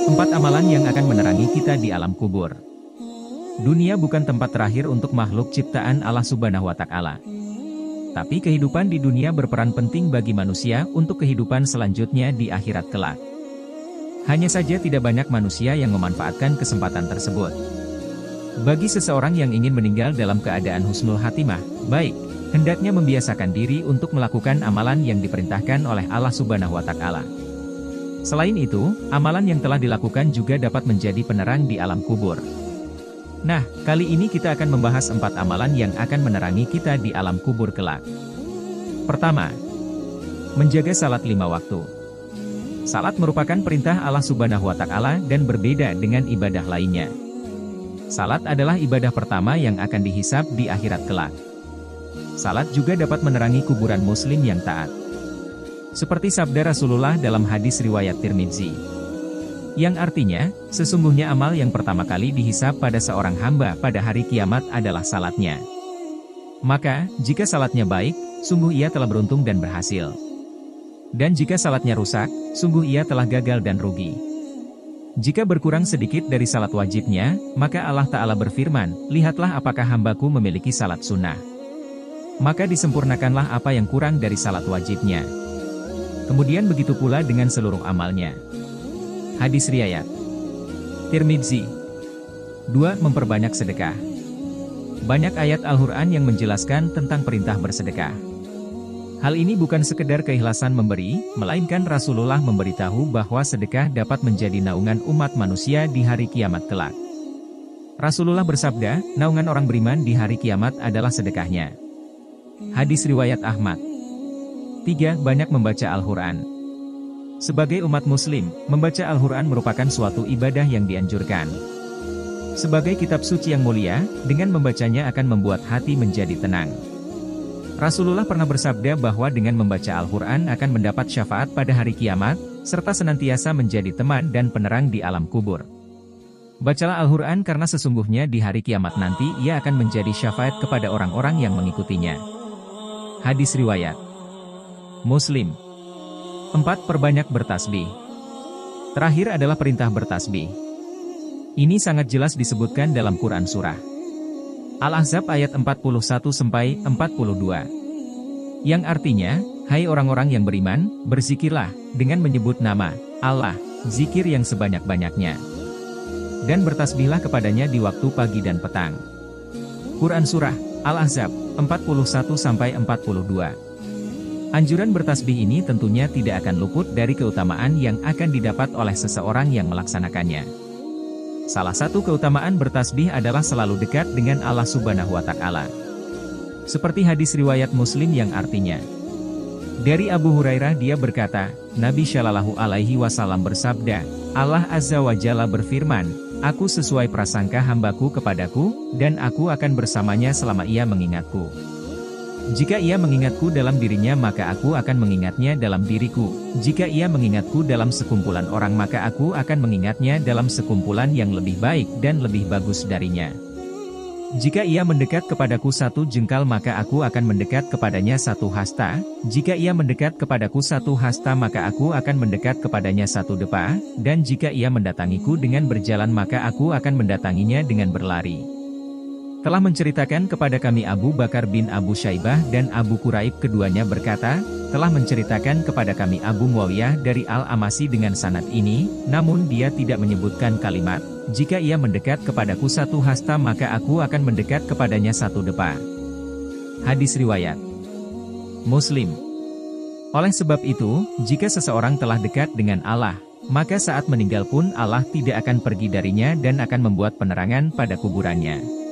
4 amalan yang akan menerangi kita di alam kubur. Dunia bukan tempat terakhir untuk makhluk ciptaan Allah Subhanahu wa Ta'ala. Tapi kehidupan di dunia berperan penting bagi manusia untuk kehidupan selanjutnya di akhirat kelak. Hanya saja tidak banyak manusia yang memanfaatkan kesempatan tersebut. Bagi seseorang yang ingin meninggal dalam keadaan husnul khatimah, baik, hendaknya membiasakan diri untuk melakukan amalan yang diperintahkan oleh Allah Subhanahu wa Ta'ala. Selain itu, amalan yang telah dilakukan juga dapat menjadi penerang di alam kubur. Nah, kali ini kita akan membahas 4 amalan yang akan menerangi kita di alam kubur kelak. Pertama, menjaga salat 5 waktu. Salat merupakan perintah Allah Subhanahu wa Ta'ala dan berbeda dengan ibadah lainnya. Salat adalah ibadah pertama yang akan dihisab di akhirat kelak. Salat juga dapat menerangi kuburan muslim yang taat. Seperti sabda Rasulullah dalam hadis riwayat Tirmidzi, yang artinya, sesungguhnya amal yang pertama kali dihisab pada seorang hamba pada hari kiamat adalah salatnya. Maka, jika salatnya baik, sungguh ia telah beruntung dan berhasil. Dan jika salatnya rusak, sungguh ia telah gagal dan rugi. Jika berkurang sedikit dari salat wajibnya, maka Allah Ta'ala berfirman, lihatlah apakah hambaku memiliki salat sunnah. Maka disempurnakanlah apa yang kurang dari salat wajibnya. Kemudian begitu pula dengan seluruh amalnya. Hadis riwayat Tirmidzi. 2. Memperbanyak sedekah. Banyak ayat Al-Quran yang menjelaskan tentang perintah bersedekah. Hal ini bukan sekedar keikhlasan memberi, melainkan Rasulullah memberitahu bahwa sedekah dapat menjadi naungan umat manusia di hari kiamat kelak. Rasulullah bersabda, naungan orang beriman di hari kiamat adalah sedekahnya. Hadis riwayat Ahmad. 3. Banyak membaca Al-Quran. Sebagai umat muslim, membaca Al-Quran merupakan suatu ibadah yang dianjurkan. Sebagai kitab suci yang mulia, dengan membacanya akan membuat hati menjadi tenang. Rasulullah pernah bersabda bahwa dengan membaca Al-Quran akan mendapat syafaat pada hari kiamat, serta senantiasa menjadi teman dan penerang di alam kubur. Bacalah Al-Quran karena sesungguhnya di hari kiamat nanti ia akan menjadi syafaat kepada orang-orang yang mengikutinya. Hadis riwayat Muslim. 4. Perbanyak bertasbih. Terakhir adalah perintah bertasbih. Ini sangat jelas disebutkan dalam Quran Surah Al-Ahzab ayat 41-42. Yang artinya, hai orang-orang yang beriman, berzikirlah, dengan menyebut nama Allah, zikir yang sebanyak-banyaknya. Dan bertasbihlah kepadanya di waktu pagi dan petang. Quran Surah Al-Ahzab 41-42. Anjuran bertasbih ini tentunya tidak akan luput dari keutamaan yang akan didapat oleh seseorang yang melaksanakannya. Salah satu keutamaan bertasbih adalah selalu dekat dengan Allah Subhanahu wa Ta'ala. Seperti hadis riwayat Muslim yang artinya, dari Abu Hurairah dia berkata, Nabi Shallallahu Alaihi Wasallam bersabda, Allah Azza wa Jalla berfirman, aku sesuai prasangka hambaku kepadaku, dan aku akan bersamanya selama ia mengingatku. Jika ia mengingatku dalam dirinya maka aku akan mengingatnya dalam diriku. Jika ia mengingatku dalam sekumpulan orang maka aku akan mengingatnya dalam sekumpulan yang lebih baik dan lebih bagus darinya. Jika ia mendekat kepadaku 1 jengkal maka aku akan mendekat kepadanya 1 hasta. Jika ia mendekat kepadaku 1 hasta maka aku akan mendekat kepadanya 1 depa. Dan jika ia mendatangiku dengan berjalan maka aku akan mendatanginya dengan berlari. Telah menceritakan kepada kami Abu Bakar bin Abu Syaibah dan Abu Quraib keduanya berkata, telah menceritakan kepada kami Abu Muawiyah dari Al-Amasi dengan sanad ini, namun dia tidak menyebutkan kalimat, jika ia mendekat kepadaku 1 hasta maka aku akan mendekat kepadanya 1 depa. Hadis riwayat Muslim. Oleh sebab itu, jika seseorang telah dekat dengan Allah, maka saat meninggal pun Allah tidak akan pergi darinya dan akan membuat penerangan pada kuburannya.